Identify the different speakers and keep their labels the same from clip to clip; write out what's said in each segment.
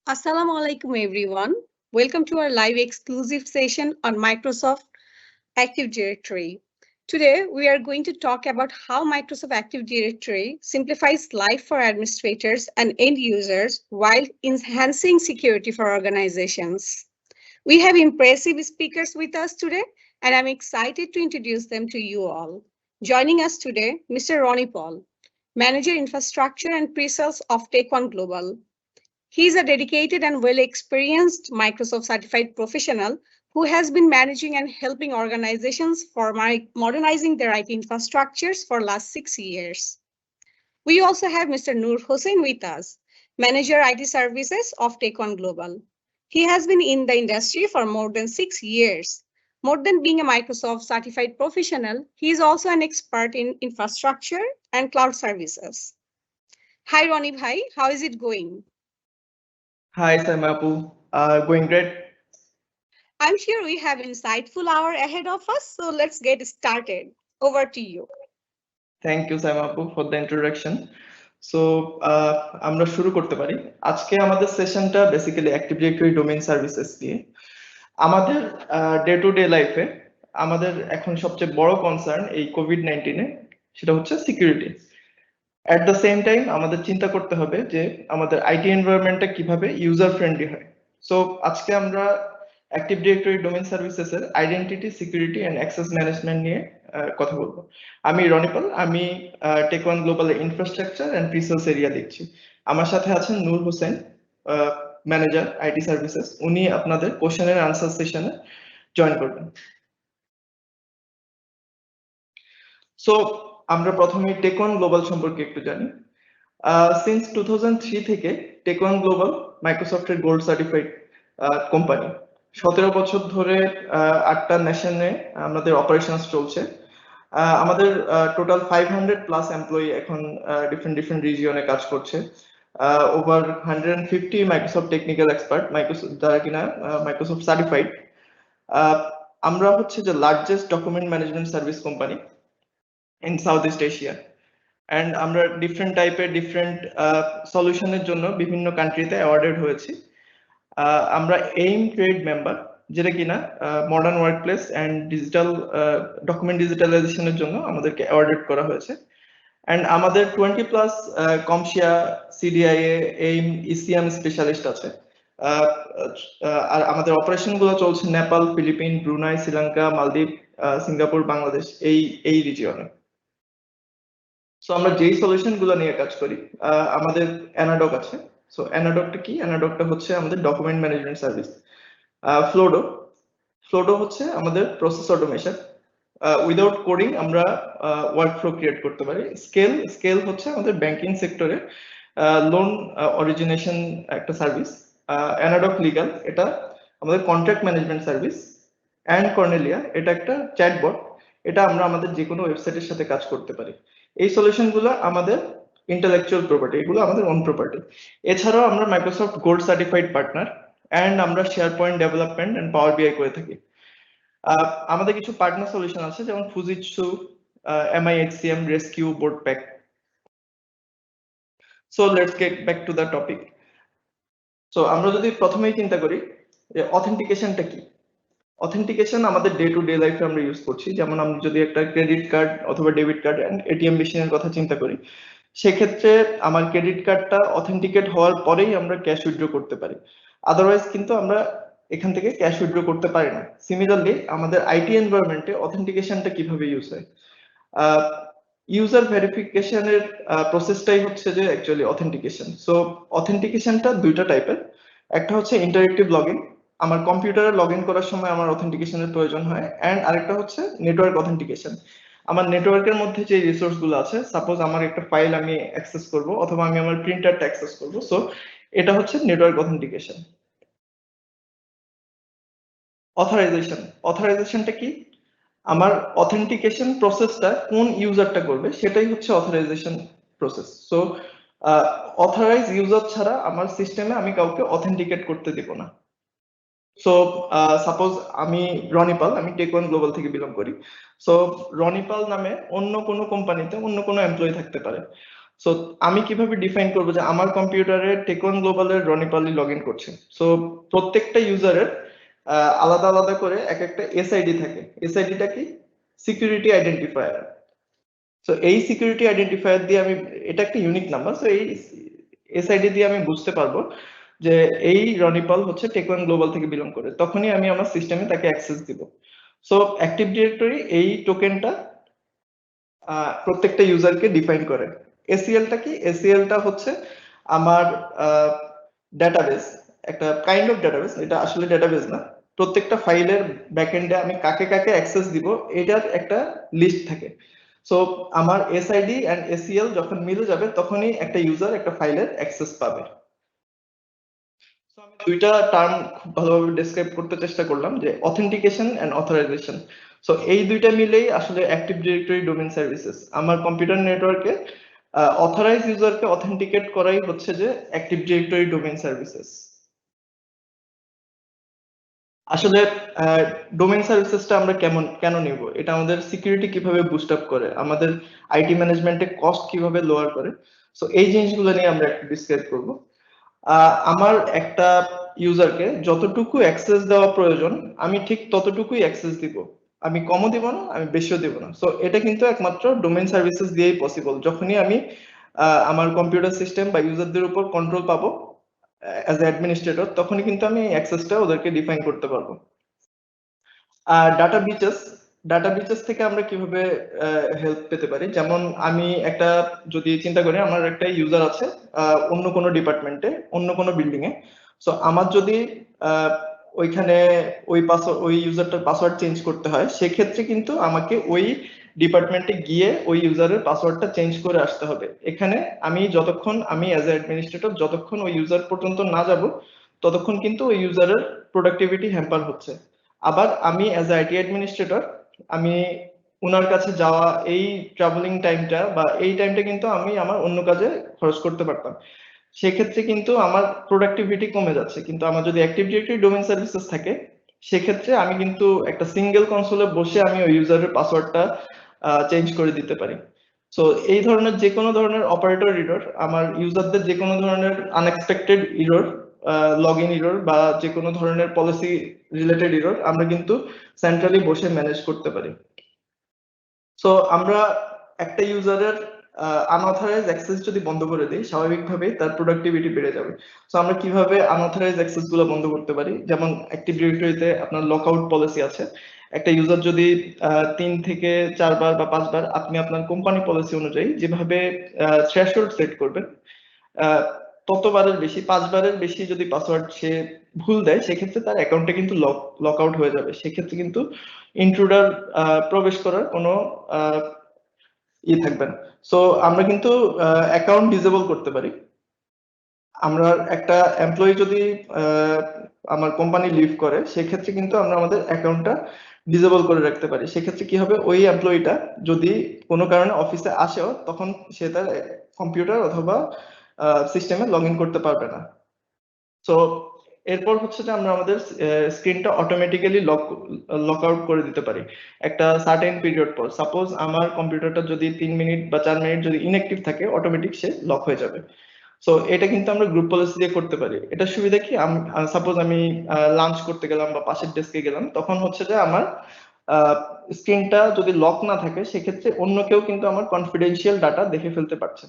Speaker 1: Assalamu alaikum everyone. Welcome to our live exclusive session on Microsoft Active Directory. Today we are going to talk about how Microsoft Active Directory simplifies life for administrators and end users while enhancing security for organizations. We have impressive speakers with us today, and I'm excited to introduce them to you all. Joining us today, Mr. Ronnie Paul, Manager Infrastructure and Pre-sales of Take-One Global. He is a dedicated and well-experienced Microsoft certified professional who has been managing and helping organizations for modernizing their IT infrastructures for last 6 years. We also have Mr. Noor Hossein with us, Manager IT Services of Take-One Global. He has been in the industry for more than 6 years. More than being a Microsoft certified professional, he is also an expert in infrastructure and cloud services. Hi Ronnie Bhai, how is it going?
Speaker 2: Hi, Samapu. Going great.
Speaker 1: I'm sure we have insightful hour ahead of us, so let's get started. Over to you.
Speaker 2: Thank you, Samapu, for the introduction. So, আমরা শুরু করতে পারি। আজকে আমাদের সেশনটা basically active directory domain services নিয়ে। আমাদের day to day লাইফে আমাদের এখন সবচেয়ে বড় কনসার্ন এই কোভিড-19 সেটা হচ্ছে security. At the same time আমাদের চিন্তা করতে হবে যে আমাদের আইটি এনভায়রনমেন্টটা কিভাবে ইউজার ফ্রেন্ডলি হয়। সো আজকে আমরা অ্যাক্টিভ ডিরেক্টরি ডোমেইন সার্ভিসেসের identity, security and access management নিয়ে কথা বলবো। আমি রনিপাল, আমি টেক-ওয়ান গ্লোবালের ইনফ্রাস্ট্রাকচার এন্ড প্রিসেলস এরিয়া দেখছি। আমার সাথে আছেন Noor Hossain, manager IT services. উনি আপনাদের কোশ্চেন এন্ড আনসার সেশনে জয়েন করবেন। সো আমরা প্রথমে টেক-ওয়ান গ্লোবাল সম্পর্কে একটু জানি। সিন্স 2003 থেকে টেক-ওয়ান গ্লোবাল মাইক্রোসফটের গোল্ড সার্টিফাইড কোম্পানি। 17 বছর ধরে 8টা নেশনে আমাদের অপারেশনস চলছে। আমাদের টোটাল 500+ এমপ্লয়ি এখন ডিফারেন্ট রিজিয়নে কাজ করছে। Over 150 Microsoft technical expert Microsoft যারা কিনা মাইক্রোসফট সার্টিফাইড। আমরা হচ্ছে যে largest document management service company in south east Asia. And আমরা ডিফারেন্ট টাইপের ডিফারেন্ট সলিউশনের জন্য বিভিন্ন কান্ট্রিতে অ্যাওয়ার্ডেড হয়েছি। আমরা এইম ট্রেড মেম্বার, যেটা কিনা modern workplace and digital document ডিজিটালাইজেশনের জন্য আমাদেরকে অ্যাওয়ার্ডেড করা হয়েছে। অ্যান্ড আমাদের 20+ CompTIA, CDIA, AIIM, ECM specialist আছে। আর আমাদের অপারেশন গুলো চলছে নেপাল, ফিলিপিন, ব্রুনাই, শ্রীলঙ্কা, মালদ্বীপ, সিঙ্গাপুর, বাংলাদেশ এই রিজিয়নে। সো আমরা যেই সলিউশন গুলো নিয়ে কাজ করি, আমাদের অ্যানাডক আছে। সো অ্যানাডকটা কি? অ্যানাডকটা হচ্ছে আমাদের ডকুমেন্ট ম্যানেজমেন্ট সার্ভিস। ফ্লোডো হচ্ছে আমাদের প্রসেস অটোমেশন। উইদাউট কোডিং আমরা ওয়ার্ক ফ্লো ক্রিয়েট করতে পারি। স্কেল হচ্ছে আমাদের ব্যাংকিং সেক্টরে লোন অরিজিনেশন একটা সার্ভিস। অ্যানাডক লিগাল, এটা আমাদের contract management service. And Cornelia, এটা একটা চ্যাটবট। এটা আমরা আমাদের যে কোনো ওয়েবসাইটের সাথে কাজ করতে পারি। এই সলিউশনগুলো আমাদের ইন্টেলেকচুয়াল প্রপার্টি, এগুলো আমাদের ওন প্রপার্টি। এছাড়াও আমরা Microsoft gold certified partner, and আমরা SharePoint development and power BI করে থাকি। আমাদের কিছু পার্টনার সলিউশন আছে, যেমন Fujitsu, MIHCM, rescue, board pack. So let's get back to the topic. So আমরা যদি প্রথমেই চিন্তা করি যে অথেন্টিকেশনটা কি। অথেন্টিকেশন আমাদের ডে টু ডে লাইফে আমরা ইউজ করছি। যেমন আমি যদি একটা ক্রেডিট কার্ড অথবা ডেবিট কার্ড এন্ড এটিএম মেশিনের কথা চিন্তা করি, সেক্ষেত্রে আমার ক্রেডিট কার্ডটা অথেন্টিকেট হওয়ার পরেই আমরা ক্যাশ উইথড্র করতে পারি। আদারওয়াইজ কিন্তু আমরা এখান থেকে ক্যাশ উইথড্র করতে পারি না। সিমিলারলি আমাদের আইটি এনভায়রনমেন্টে অথেন্টিকেশনটা কিভাবে ইউজ হয়? ইউজার ভেরিফিকেশনের প্রসেসটাই হচ্ছে যে অ্যাকচুয়ালি অথেন্টিকেশন। সো অথেন্টিকেশনটা দুইটা টাইপের। একটা হচ্ছে ইন্টারেক্টিভ লগইন, আমার কম্পিউটারে লগ ইন করার সময় আমার অথেন্টিকেশনের প্রয়োজন হয়। অ্যান্ড আরেকটা হচ্ছে নেটওয়ার্ক অথেন্টিকেশন। আমার নেটওয়ার্কের মধ্যে যে রিসোর্স গুলো আছে, সাপোজ আমার একটা ফাইল আমি অ্যাক্সেস করব অথবা আমি আমার প্রিন্টারটা অ্যাক্সেস করব, সো এটা হচ্ছে নেটওয়ার্ক অথেন্টিকেশন। অথরাইজেশনটা কি? আমার অথেন্টিকেশন প্রসেসটা কোন ইউজারটা করবে সেটাই হচ্ছে authorization process. So authorize user ছাড়া আমার সিস্টেমে আমি কাউকে অথেন্টিকেট করতে দেব না। সো সাপোজ আমি রনিপাল, আমি টেক-ওয়ান গ্লোবাল থেকে বিলং করি। সো রনিপাল নামে অন্য কোনো কোম্পানিতে অন্য কোনো এমপ্লয়ি থাকতে পারে। সো আমি কিভাবে ডিফাইন করবো যে আমার কম্পিউটারে টেকন গ্লোবালের রনি পালি লগ ইন করছে? সো প্রত্যেকটা ইউজারের আলাদা আলাদা করে এক একটা এসআইডি থাকে। এসআইডিটা কি? Security identifier. সো এই সিকিউরিটি আইডেন্টিফায়ার দিয়ে আমি, এটা একটা ইউনিক নাম্বার, সো এই এসআইডি দিয়ে আমি বুঝতে পারবো যে এই রনিপাল হচ্ছে টেকন গ্লোবাল থেকে বিলং করে। তখনই আমি আমার সিস্টেমে তাকে অ্যাক্সেস দিব। সো অ্যাক্টিভ ডিরেক্টরি এই টোকেনটা প্রত্যেকটা ইউজারকে ডিফাইন করে। এসিএলটা কি? এসিএলটা হচ্ছে আমার ডেটাবেস, একটা কাইন্ড অফ ডেটাবেস, এটা আসলে ডেটাবেস না। প্রত্যেকটা ফাইলের ব্যাকএন্ডে আমি কাকে কাকে অ্যাক্সেস দিব এটার একটা লিস্ট থাকে। সো আমার এসআইডি এন্ড এসিএল যখন মিলে যাবে তখনই একটা ইউজার একটা ফাইলের অ্যাক্সেস পাবে। দুইটা টার্ম খুব ভালোভাবে ডেসক্রাইব করতে চেষ্টা করলাম, যে অথেন্টিকেশন এন্ড অথরাইজেশন। সো এই দুইটা মিলেই আসলে অ্যাক্টিভ ডিরেক্টরি ডোমেইন সার্ভিসেস। আমার কম্পিউটার নেটওয়ার্কে অথরাইজ ইউজারকে অথেন্টিকেট করাই হচ্ছে যে অ্যাক্টিভ ডিরেক্টরি ডোমেইন সার্ভিসেস। আসলে ডোমেইন সার্ভিসেসটা আমরা কেন নিব? এটা আমাদের সিকিউরিটি কিভাবে বুস্ট আপ করে, আমাদের আইটি ম্যানেজমেন্টে কস্ট কিভাবে লোয়ার করে। সো এই জিনিসগুলো নিয়ে আমরা একটু ডিসকাস করব। আমার একটা ইউজারকে যতটুকু অ্যাক্সেস দেওয়া প্রয়োজন আমি ঠিক ততটুকুই অ্যাক্সেস দিব। আমি কমও দিব না, আমি বেশিও দিব না। সো এটা কিন্তু একমাত্র ডোমেইন সার্ভিসেস দিয়েই পসিবল। যখনই আমি আমার কম্পিউটার সিস্টেম বা ইউজারদের উপর কন্ট্রোল পাবো অ্যাজ এ অ্যাডমিনিস্ট্রেটর, তখনই কিন্তু আমি অ্যাক্সেসটা ওদেরকে ডিফাইন করতে পারবো। আর ডাটা বিচেস থেকে আমরা কিভাবে হেল্প পেতে পারি? যেমন আমি একটা, যদি চিন্তা করি আমার একটা ইউজার আছে অন্য কোনো ডিপার্টমেন্টে, অন্য কোনো বিল্ডিং এ। সো আমার যদি আহ, ওইখানে ওই ইউজারটার পাসওয়ার্ড চেঞ্জ করতে হয়, সেক্ষেত্রে কিন্তু আমাকে ওই ডিপার্টমেন্টে গিয়ে ওই ইউজারের পাসওয়ার্ডটা চেঞ্জ করে আসতে হবে। এখানে আমি অ্যাজ এ অ্যাডমিনিস্ট্রেটর যতক্ষণ ওই ইউজার পর্যন্ত না যাব, ততক্ষণ কিন্তু ওই ইউজারের প্রোডাক্টিভিটি হ্যাম্পার হচ্ছে। আবার আমি অ্যাজ এ আইটি অ্যাডমিনিস্ট্রেটর, আমি ওনার কাছে যাওয়া এই ট্রাভেলিং টাইমটা বা এই টাইমটা কিন্তু আমি আমার অন্য কাজে খরচ করতে পারতাম। সেক্ষেত্রে কিন্তু আমার প্রোডাক্টিভিটি কমে যাচ্ছে। কিন্তু আমার যদি অ্যাক্টিভ ডিরেক্টরি ডোমেইন সার্ভিসেস থাকে, সেক্ষেত্রে আমি কিন্তু একটা সিঙ্গেল কনসোলে বসে আমি ওই ইউজারের পাসওয়ার্ডটা চেঞ্জ করে দিতে পারি। সো এই ধরনের যে কোনো ধরনের অপারেটর ইরর, আমার ইউজারদের যে কোনো ধরনের unexpected error, log in error বা যে কোনো ধরনের পলিসি রিলেটেড ইরর আমরা কিন্তু সেন্ট্রালি বসে ম্যানেজ করতে পারি। সো আমরা একটা ইউজারের আনঅথরাইজ অ্যাক্সেস যদি বন্ধ করে দিই, স্বাভাবিকভাবেই তার প্রোডাক্টিভিটি বেড়ে যাবে। সো আমরা কিভাবে আনঅথরাইজ অ্যাক্সেস গুলো বন্ধ করতে পারি? যেমন অ্যাক্টিভ ডিরেক্টরিতে আপনার লকআউট পলিসি আছে। একটা ইউজার যদি 3 থেকে 4 বার বা 5 বার, আপনি আপনার কোম্পানি পলিসি অনুযায়ী যেভাবে থ্রেশহোল্ড সেট করবেন, আহ, ততবারের বেশি, 5 বারের বেশি যদি পাসওয়ার্ড সে ভুল দেয়, সেক্ষেত্রে তার অ্যাকাউন্টটা কিন্তু লক আউট হয়ে যাবে। সেক্ষেত্রে কিন্তু ইন্ট্রুডার প্রবেশ করার কোনো থাকবে না। সো আমরা কিন্তু অ্যাকাউন্ট ডিসেবল করতে পারি। আমরা একটা এমপ্লয়ি যদি আহ, আমার কোম্পানি লিভ করে, সেক্ষেত্রে কিন্তু আমরা আমাদের অ্যাকাউন্টটা ডিসেবল করে রাখতে পারি। সেক্ষেত্রে কি হবে? ওই এমপ্লয়িটা যদি কোনো কারণে অফিসে আসেও, তখন সে তার কম্পিউটার অথবা সিস্টেমে লগ ইন করতে পারবে না। সো এরপর হচ্ছে যে আমরা আমাদের স্ক্রিনটা অটোমেটিক্যালি লক আউট করে দিতে পারি একটা সার্টেন পিরিয়ড পর। সাপোজ আমার কম্পিউটারটা যদি 3 মিনিট বা 4 মিনিট যদি ইনঅ্যাক্টিভ থাকে, অটোমেটিক সে লক হয়ে যাবে। সো এটা কিন্তু আমরা গ্রুপ পলিসি দিয়ে করতে পারি। এটা সুবিধা কি? সাপোজ আমি লাঞ্চ করতে গেলাম বা পাশের ডেস্কে গেলাম, তখন হচ্ছে যে আমার স্ক্রিনটা যদি লক না থাকে, সেক্ষেত্রে অন্য কেউ কিন্তু আমার কনফিডেন্সিয়াল ডাটা দেখে ফেলতে পারছে।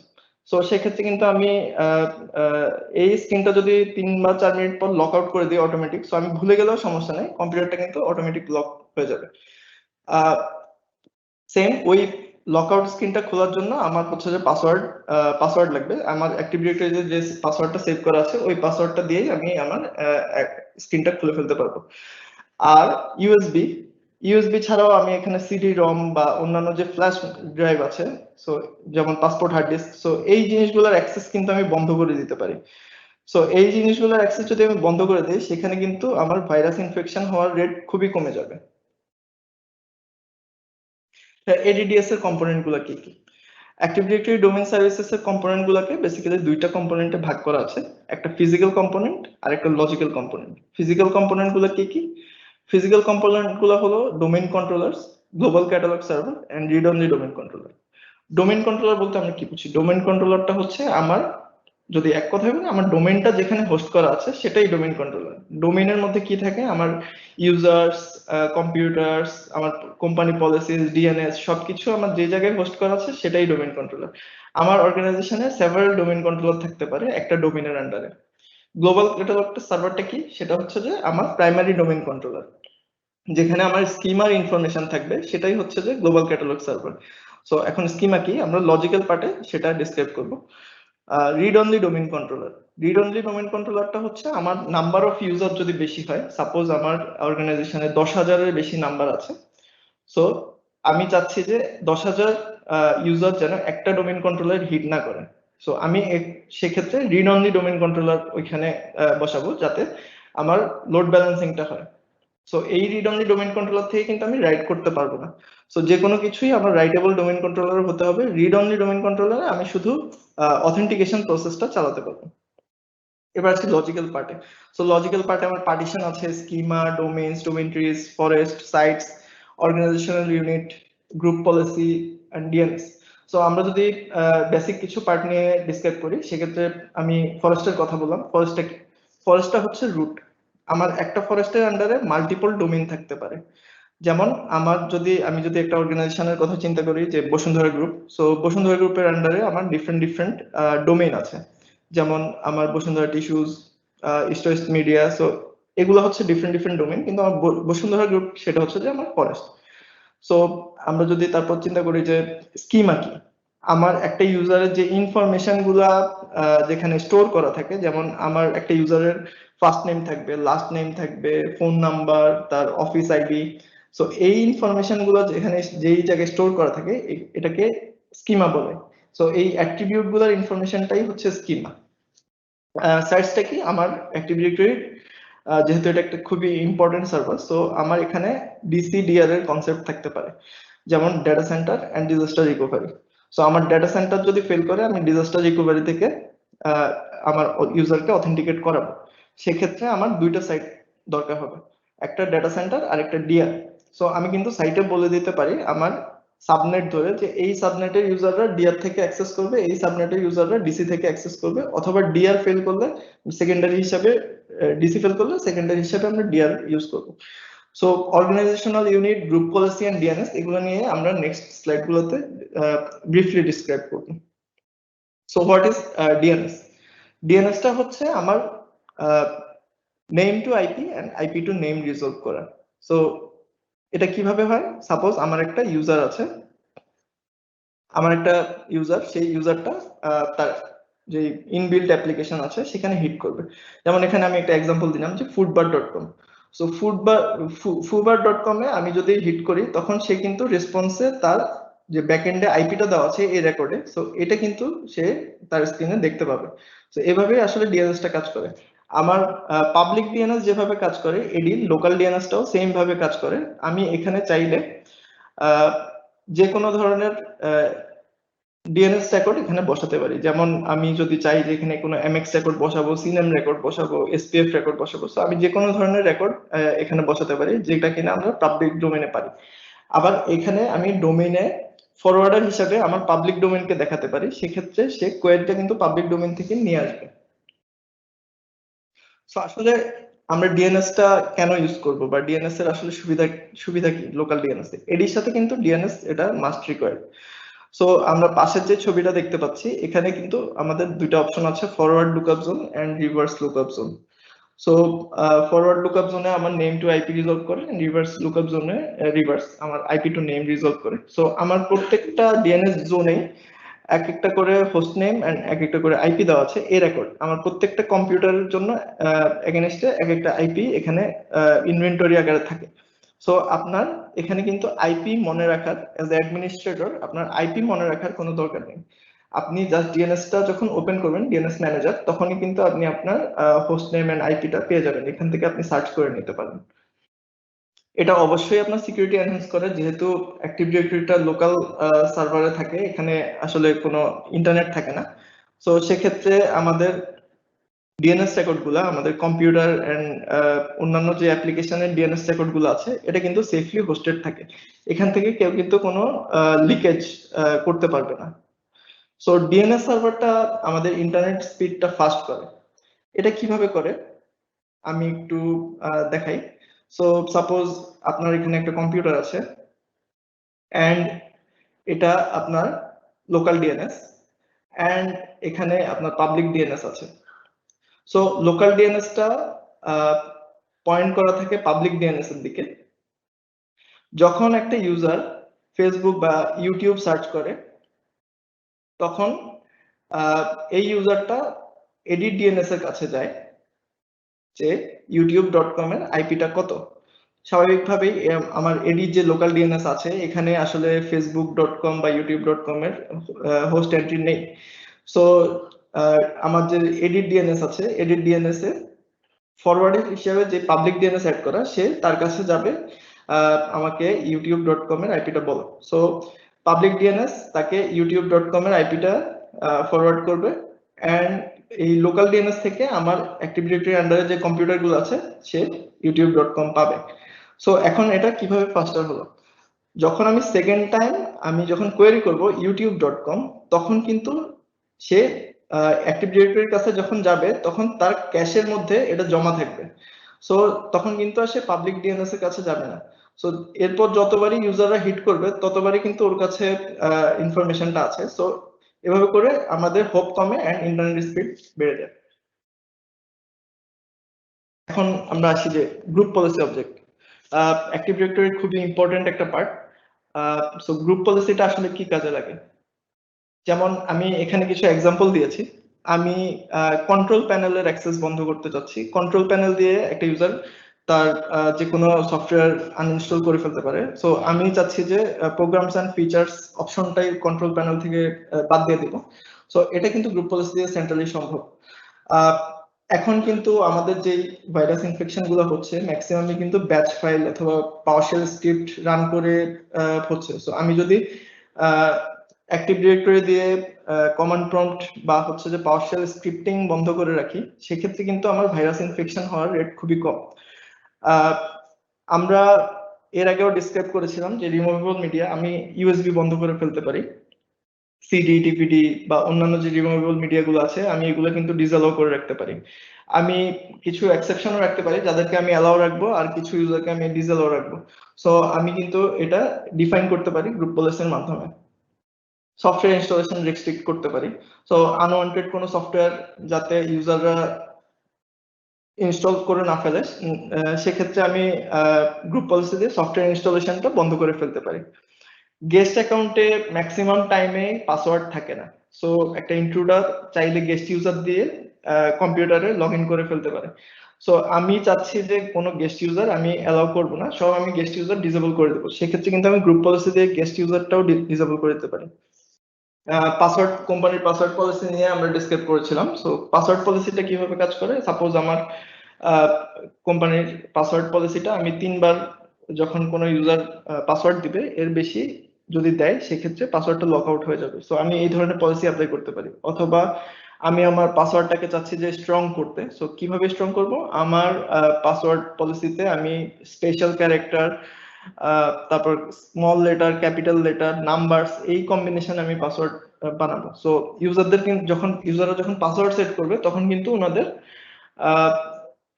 Speaker 2: সো সেক্ষেত্রে কিন্তু আমি আহ, আহ, এই স্ক্রিনটা যদি 3 বা 4 মিনিট পর লক আউট করে দিই অটোমেটিক, সো আমি ভুলে গেলেও সমস্যা নেই, কম্পিউটারটা কিন্তু অটোমেটিক লক হয়ে যাবে। সেম ওই লকআউট স্ক্রিনটা খোলার জন্য আমার হচ্ছে যে পাসওয়ার্ড লাগবে। আমার অ্যাক্টিভ ডিরেক্টরিতে যে পাসওয়ার্ডটা সেভ করা আছে, ওই পাসওয়ার্ডটা দিয়েই আমি আমার স্ক্রিনটা খুলে ফেলতে পারবো। আর ইউএসবি ইউএসবি ছাড়াও আমি এখানে সিডি রম বা অন্যান্য যে ফ্ল্যাশ ড্রাইভ আছে, সো যেমন পাসপোর্ট হার্ড ডিস্ক, সো এই জিনিসগুলোর অ্যাক্সেস কিন্তু আমি বন্ধ করে দিতে পারি। সো এই জিনিসগুলোর অ্যাক্সেস যদি আমি বন্ধ করে দিই, সেখানে কিন্তু আমার ভাইরাস ইনফেকশন হওয়ার রেট খুবই কমে যাবে। এডিডিএস এর কম্পোনেন্ট গুলো কি কি? অ্যাক্টিভ ডিরেক্টরি ডোমেইন সার্ভিসেস এর কম্পোনেন্ট গুলোকে বেসিক্যালি দুইটা কম্পোনেন্টে ভাগ করা আছে। একটা ফিজিক্যাল কম্পোনেন্ট আর একটা লজিক্যাল কম্পোনেন্ট। ফিজিক্যাল কম্পোনেন্ট গুলো কি কি? ফিজিক্যাল কম্পোনেন্ট গুলো হলো domain controllers, global catalogue server and read only domain controller. Domain controller বলতে আমরা কি বুঝি? ডোমেন কন্ট্রোলারটা হচ্ছে আমার, যদি এক কথায় বলি, আমার ডোমেনটা যেখানে হোস্ট করা আছে সেটাই ডোমেন কন্ট্রোলার। ডোমেনের মধ্যে কি থাকে? আমার ইউজার্স, কম্পিউটার্স, আমার কোম্পানি পলিসিস, ডিএনএস সবকিছু আমার যে জায়গায় হোস্ট করা আছে সেটাই ডোমেন কন্ট্রোলার। আমার অর্গানাইজেশনে সেভারাল ডোমেন কন্ট্রোলার থাকতে পারে একটা ডোমেনের আন্ডারে। গ্লোবাল ক্যাটালগটা সার্ভারটা কি? সেটা হচ্ছে যে আমার প্রাইমারি ডোমেন কন্ট্রোলার, যেখানে আমার স্কিমার ইনফরমেশন থাকবে, সেটাই হচ্ছে যে গ্লোবাল ক্যাটালগ সার্ভার। সো এখন স্কিমা কি, আমরা লজিক্যাল পার্টে সেটা ডিসক্রাইব করব। Read only domain controller. Read only domain কন্ট্রোলারটা হচ্ছে আমার নাম্বার অফ ইউজার যদি বেশি হয়, সাপোজ আমার অর্গানাইজেশনে 10,000-এর বেশি নাম্বার আছে, সো আমি চাচ্ছি যে 10,000 ইউজার যেন একটা ডোমেইন কন্ট্রোলার হিট না করে। সো আমি সেক্ষেত্রে রিড অনলি ডোমেইন কন্ট্রোলার ওইখানে বসাবো, যাতে আমার লোড ব্যালেন্সিংটা হয়। সো এই রিড অনলি ডোমেইন কন্ট্রোলার থেকে কিন্তু আমি রাইট করতে পারবো না। সো যে কোনো কিছুই আমার রাইটেবল ডোমেইন কন্ট্রোলার হতে হবে। রিড অনলি ডোমেইন কন্ট্রোলারে আমি শুধু অথেন্টিকেশন প্রসেসটা চালাতে পারবো। এবার আছে লজিক্যাল পার্টে। সো লজিক্যাল পার্টে আমার পার্টিশন আছে, schema, domains, domain trees, forest, sites, organizational unit, group policy and DNS. So আমরা যদি বেসিক কিছু পার্ট নিয়ে ডিসক্রাইব করি, সেক্ষেত্রে আমি ফরেস্টের কথা বললাম। ফরেস্টটা হচ্ছে রুট। আমার একটা ফরেস্টের আন্ডারে মাল্টিপল ডোমেইন থাকতে পারে। যেমন আমি যদি একটা অর্গানাইজেশনের কথা চিন্তা করি, যে বসুন্ধরা গ্রুপ, সো বসুন্ধরা গ্রুপের আন্ডারে আমার ডিফারেন্ট ডিফারেন্ট ডোমেইন আছে। যেমন আমার Bashundhara tissues, east West media, so এগুলো হচ্ছে ডিফারেন্ট ডিফারেন্ট ডোমেইন, কিন্তু আমার বসুন্ধরা গ্রুপ সেটা হচ্ছে যে আমার ফরেস্ট। সো আমরা যদি তারপর চিন্তা করি যে স্কিমা কি, আমার একটা ইউজারের যে ইনফরমেশন গুলা যেখানে স্টোর করা থাকে, যেমন আমার একটা ইউজারের ফার্স্ট নেম থাকবে, লাস্ট নেম থাকবে, ফোন নাম্বার, তার অফিস আইডি। সো এই ইনফরমেশন গুলো যেখানে যেই জায়গায় স্টোর করা থাকে, এটাকে স্কিমা বলে। সো এই অ্যাট্রিবিউট গুলোর ইনফরমেশনটাই হচ্ছে স্কিমা। সার্চটা কি, আমার অ্যাক্টিভ ডিরেক্টরি, যেহেতু এটা একটা খুবই ইম্পর্টেন্ট সার্ভার, সো আমার এখানে ডিসিডিআর এর কনসেপ্ট থাকতে পারে, যেমন data center and disaster recovery. So আমার ডেটা সেন্টার যদি ফেল করে, আমি ডিজাস্টার রিকভারি থেকে আমার ইউজারকে অথেন্টিকেট করাবো। সেক্ষেত্রে আমার দুইটা সাইট দরকার হবে, একটা ডেটা সেন্টার আর একটা ডিআর। সো আমি কিন্তু সাইটে বলে দিতে পারি আমার সাবনেট ধরে, যে এই সাবনেটের ইউজাররা ডিআর থেকে অ্যাক্সেস করবে, এই সাবনেটের ইউজাররা ডিসি থেকে অ্যাক্সেস করবে, অথবা ডিআর ফেল করলে সেকেন্ডারি হিসাবে, ডিসি ফেল করলে সেকেন্ডারি হিসাবে আমরা ডিআর ইউজ করব। So organisational unit, group policy and DNS, এগুলো নিয়ে আমরা নেক্সট স্লাইড গুলোতে ব্রিফলি ডিসক্রাইব করব। So what is DNS? ডিএনএসটা হচ্ছে আমার name to IP and IP to name resolve করা। সো এটা কিভাবে হয়? সাপোজ আমার একটা ইউজার আছে, সেই ইউজারটা তার যে ইনবিল্ট অ্যাপ্লিকেশন আছে সেখানে হিট করবে। যেমন এখানে আমি একটা এক্সাম্পল দিলাম যে foodbar.com। সো foodbar.com এ আমি যদি হিট করি, তখন সে কিন্তু রেসপন্সে তার যে ব্যাকএন্ডে আইপিটা দেওয়া আছে এই রেকর্ডে, সো এটা কিন্তু সে তার স্ক্রিনে দেখতে পাবে। তো এভাবেই আসলে ডিএনএসটা কাজ করে। আমার পাবলিক ডিএনএস যেভাবে কাজ করে, এডি লোকাল ডিএনএসটাও সেম ভাবে কাজ করে। আমি এখানে চাইলে আহ, যে কোনো ধরনের ডিএনএস রেকর্ড এখানে বসাতে পারি। যেমন আমি যদি চাই যে এখানে কোনো এমএক্স রেকর্ড বসাবো, সিএনএম রেকর্ড বসাবো, এসপিএফ রেকর্ড বসাবো, তো আমি যে কোনো ধরনের রেকর্ড এখানে বসাতে পারি, যেটা কিনা আমরা পাবলিক ডোমেইনে পারি। আবার এখানে আমি ডোমেইনে ফরওয়ার্ডার হিসাবে আমার পাবলিক ডোমেইনকে দেখাতে পারি, সেক্ষেত্রে সে কোয়েরিটা কিন্তু পাবলিক ডোমেইন থেকে নিয়ে আসবে। সো আসলে আমরা ডিএনএস টা কেন ইউজ করব, বা ডিএনএস এর আসলে সুবিধা সুবিধা কি লোকাল ডিএনএস এর সাথে? কিন্তু ডিএনএস এটা মাস্ট রিকোয়ার্ড। সো আমরা পাশের যে ছবিটা দেখতে পাচ্ছি, এখানে কিন্তু আমাদের দুইটা অপশন আছে, forward lookup zone and reverse lookup zone. So forward lookup জোনে আমার নেম টু আইপি রিজলভ করে, রিভার্স লুকআপ জোনে রিভার্স আমার আইপি টু নেম রিজলভ করে। সো আমার প্রত্যেকটা ডিএনএস জোনে এক একটা করে হোস্ট নেম এন্ড এক একটা করে আইপি দেওয়া আছে। এই রেকর্ড আমার প্রত্যেকটা কম্পিউটারের জন্য এগেনস্টে এক একটা আইপি এখানে ইনভেন্টরি আকারে থাকে। সো আপনার এখানে কিন্তু আইপি মনে রাখার, এজ অ্যাডমিনিস্ট্রেটর আপনার আইপি মনে রাখার কোনো দরকার নেই। আপনি জাস্ট ডিএনএসটা যখন ওপেন করবেন, ডিএনএস ম্যানেজার, তখনই কিন্তু আপনি আপনার হোস্ট নেম এন্ড আইপিটা পেয়ে যাবেন। এখান থেকে আপনি সার্চ করে নিতে পারেন। এটা অবশ্যই আপনার সিকিউরিটি এনহ্যান্স করে, যেহেতু অ্যাক্টিভ ডিরেক্টরিটা লোকাল সার্ভারে থাকে, এখানে আসলে কোনো ইন্টারনেট থাকে না। সো সেক্ষেত্রে আমাদের ডিএনএস রেকর্ড গুলা আমাদের কম্পিউটার এন্ড অন্যান্য যে অ্যাপ্লিকেশনের ডিএনএস রেকর্ড গুলো আছে এটা কিন্তু সেফলি হোস্টেড থাকে, এখান থেকে কেউ কিন্তু কোনো লিকেজ করতে পারবে না। সো ডিএনএস সার্ভারটা আমাদের ইন্টারনেট স্পিডটা ফাস্ট করে। এটা কিভাবে করে আমি একটু দেখাই। সো সাপোজ আপনার এখানে একটা কম্পিউটার আছে এন্ড এটা আপনার লোকাল ডিএনএস এন্ড এখানে আপনার পাবলিক ডিএনএস আছে। সো লোকাল ডিএনএসটা পয়েন্ট করা থাকে পাবলিক ডিএনএস এর দিকে। যখন একটা ইউজার ফেসবুক বা ইউটিউব সার্চ করে তখন এই ইউজারটা এডিট ডিএনএস এর কাছে যায় যে youtube.com এর আইপিটা কত। স্বাভাবিকভাবেই আমার এডিট যে লোকাল ডিএনএস আছে এখানে আসলে facebook.com বা youtube.com এর হোস্ট এন্ট্রি নেই। সো আমার যে এডিট ডিএনএস আছে এডিট ডিএনএস এ ফরওয়ার্ডের হিসেবে যে পাবলিক ডিএনএস অ্যাড করা সে তার কাছে যাবে আমাকে youtube.com এর আইপিটা বলো। সো পাবলিক ডিএনএস তাকে youtube.com এর আইপিটা ফরওয়ার্ড করবে এন্ড এই লোকাল ডিএনএস থেকে আমার অ্যাক্টিভ ডিরেক্টরি আন্ডারে যে কম্পিউটার গুলো আছে সে youtube.com পাবে। সো এখন এটা কিভাবে ফাস্টার হলো, যখন আমি সেকেন্ড টাইম আমি যখন কোয়েরি করব youtube.com তখন কিন্তু সে অ্যাক্টিভ ডিরেক্টরির কাছে যখন যাবে তখন তার ক্যাশের মধ্যে এটা জমা থাকবে। সো তখন কিন্তু আর সে পাবলিক ডিএনএস এর কাছে যাবে না। সো এরপর যতবারই ইউজাররা হিট করবে ততবারই কিন্তু ওর কাছে ইনফরমেশনটা আছে। সো এভাবে করে আমাদের হোপ কমে এন্ড ইন্টারনেট স্পিড বেড়ে যায়। এখন আমরা আসি যে গ্রুপ পলিসি অবজেক্ট। অ্যাক্টিভ ডিরেক্টরির খুবই ইম্পর্টেন্ট একটা পার্ট। সো গ্রুপ পলিসিটা আসলে কি কাজে লাগে, যেমন আমি এখানে কিছু এক্সাম্পল দিয়েছি। আমি কন্ট্রোল প্যানেলের অ্যাক্সেস বন্ধ করতে চাচ্ছি। কন্ট্রোল প্যানেল দিয়ে একটা ইউজার তার যে কোনো সফটওয়্যার আনইনস্টল করে ফেলতে পারে। সো আমি চাচ্ছি যে প্রোগ্রামস এন্ড ফিচার্স অপশনটাই কন্ট্রোল প্যানেল থেকে বাদ দিয়ে দিব। সো এটা কিন্তু গ্রুপ পলিসি দিয়ে সেন্ট্রালি সম্ভব। আহ, এখন কিন্তু আমাদের যে ভাইরাস ইনফেকশন গুলো হচ্ছে ম্যাক্সিমামই কিন্তু ব্যাচ ফাইল অথবা পাওয়ারশেল স্ক্রিপ্ট রান করে হচ্ছে। সো আমি যদি অ্যাক্টিভ ডিরেক্টরি দিয়ে কমান্ড প্রম্পট বা হচ্ছে যে পাওয়ারশেল স্ক্রিপ্টিং বন্ধ করে রাখি সেক্ষেত্রে কিন্তু আমার ভাইরাস ইনফেকশন হওয়ার রেট খুবই কম। আহ, আমরা এর আগেও ডিসক্রাইব করেছিলাম যে রিমুভেবল মিডিয়া আমি ইউএসবি বন্ধ করে ফেলতে পারি, সিডি ডিভিডি বা অন্যান্য যে রিমুভেবল মিডিয়া গুলো আছে আমি এগুলো কিন্তু ডিসঅ্যালাউ করে রাখতে পারি। আমি কিছু এক্সেপশনও রাখতে পারি যাদেরকে আমি অ্যালাউ রাখবো আর কিছু ইউজারকে আমি ডিসঅ্যালাউ রাখবো। সো আমি কিন্তু এটা ডিফাইন করতে পারি গ্রুপ পলিসির মাধ্যমে। সফটওয়্যার ইনস্টলেশন রেস্ট্রিক্ট করতে পারি। সো আনওয়ান্টেড কোনো সফটওয়্যার যাতে ইউজাররা ইনস্টল করে না ফেলে সেক্ষেত্রে আমি গ্রুপ পলিসি দিয়ে সফটওয়্যার ইনস্টলেশনটা বন্ধ করে ফেলতে পারি। গেস্ট অ্যাকাউন্টে ম্যাক্সিমাম টাইমে পাসওয়ার্ড থাকে না। সো একটা ইন্ট্রুডার চাইলে গেস্ট ইউজার দিয়ে কম্পিউটারে লগ ইন করে ফেলতে পারে। সো আমি চাচ্ছি যে কোনো গেস্ট ইউজার আমি অ্যালাউ করবো না, সব আমি গেস্ট ইউজার ডিসেবল করে দেবো। সেক্ষেত্রে কিন্তু আমি গ্রুপ পলিসি দিয়ে গেস্ট ইউজারটাও ডিসেবল করে দিতে পারি। পাসওয়ার্ড কোম্পানির পাসওয়ার্ড পলিসি নিয়ে আমরা ডিসকাস করেছিলাম। সো পাসওয়ার্ড পলিসিটা কিভাবে কাজ করে, সাপোজ আমার কোম্পানির পাসওয়ার্ড পলিসিটা আমি 3বার যখন কোনো ইউজার পাসওয়ার্ড দিবে এর বেশি যদি দেয় সেক্ষেত্রে পাসওয়ার্ডটা লক আউট হয়ে যাবে। সো আমি এই ধরনের পলিসি অ্যাপ্লাই করতে পারি। অথবা আমি আমার পাসওয়ার্ডটাকে চাচ্ছি যে স্ট্রং করতে। সো কিভাবে স্ট্রং করব, আমার পাসওয়ার্ড পলিসিতে আমি স্পেশাল ক্যারেক্টার তারপর small letter capital letter numbers এই কম্বিনেশন আমি পাসওয়ার্ড বানাবো। সো ইউজারদের যখন ইউজাররা যখন পাসওয়ার্ড সেট করবে তখন কিন্তু ওনাদের